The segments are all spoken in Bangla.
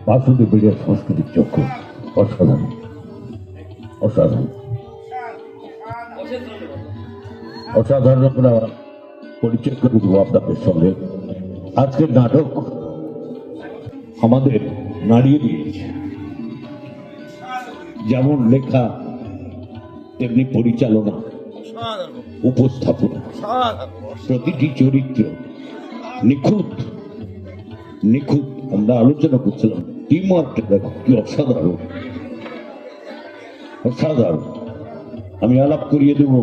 বাসুদেবের সংস্কৃতির চক্র অসাধারণ, অসাধারণ, অসাধারণ করে পরিচয় করে দেবো আপনাদের সঙ্গে। আজকের নাটক আমাদের নাড়িয়ে দিয়েছে, যেমন লেখা তেমনি পরিচালনা, উপস্থাপনা, প্রতিটি চরিত্র নিখুঁত নিখুঁত। আমরা আলোচনা করছিলাম টিম ওয়ার্কটা দেখো কি অসাধারণ, অসাধারণ। আমি আলাপ করিয়ে দেব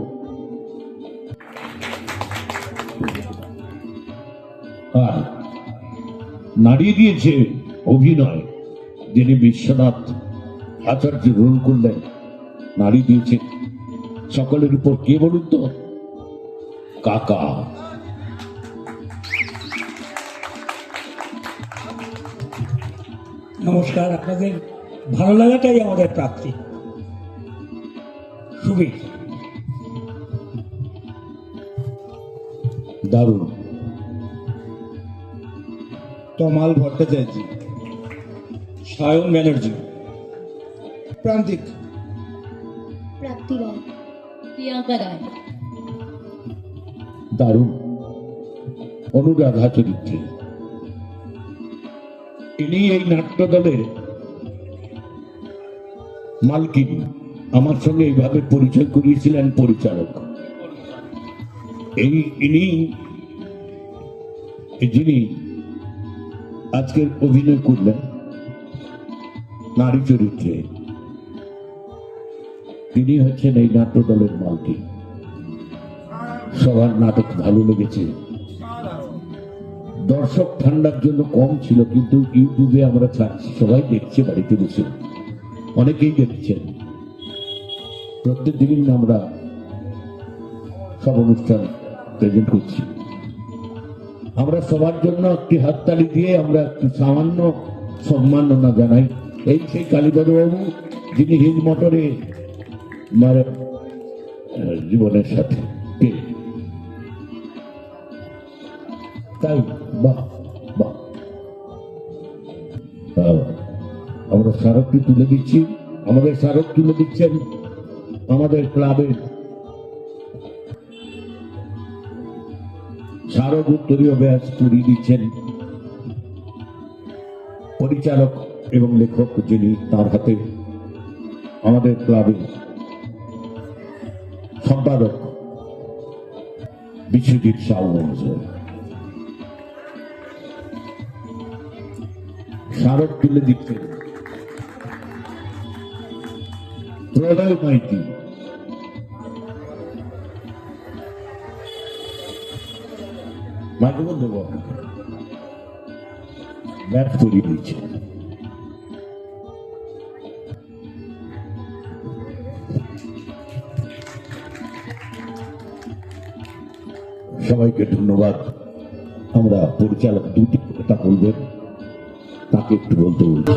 আর নাড়িয়ে দিয়েছে অভিনয়, যিনি বিশ্বনাথ আচার্য রোল করলেন, নাড়িয়ে দিয়েছে সকলের উপর। কে বলুন তো? কাকা। নমস্কার, আপনাদের ভালো লাগাটাই আমাদের প্রাপ্তি। সুবীর দারুণ। তমাল ভট্টাচার্য, সায়ন ব্যানার্জি, প্রান্তিক, প্রাপ্তি রায়, প্রিয়াঙ্কা রায়, দারুণ। অনুরাধা চরিত্রে ইনি এই নাট্যদলের মালকিন। আমার সঙ্গে এইভাবে পরিচয় করিয়েছিলেন পরিচালক। ইনি যিনি আজকের অভিনয় করলেন নারী চরিত্রে, তিনি হচ্ছেন এই নাট্যদলের মালকিন। সবার নাটক ভালো লেগেছে। দর্শক ঠান্ডার জন্য কম ছিল, কিন্তু ইউটিউবে আমরা ছাড়ছি, সবাই দেখছে বাড়িতে বসে, অনেকেই দেখছেন। প্রত্যেক দিন আমরা সব অনুষ্ঠান প্রেজেন্ট করছি। আমরা সবার জন্য একটি হাততালি দিয়ে আমরা একটু সামান্য সম্মাননা জানাই। এই সেই কালীপদবাবু, যিনি হিন্দ মোটরে মারা জীবনের সাথে কে, তাই বাহ বাহ। আমরা স্মারকটি তুলে দিচ্ছি। আমাদের স্মারক তুলে দিচ্ছেন আমাদের ক্লাবের স্মারক উত্তরীয় ব্যাচ করিয়ে দিচ্ছেন পরিচালক এবং লেখক, যিনি তার হাতে আমাদের ক্লাবের সম্পাদক বিশ্বজিৎ সাউ মহাশয়। স্মারক তুলে দিচ্ছেন প্রলয় মাইতি। মাইক্রোফোন দেবো আপনাকে। ব্যাট করিয়ে দিচ্ছে। সবাইকে ধন্যবাদ। আমরা পরিচালক দুটি কথা বলবেন, তাকে একটু বলতে বলছি।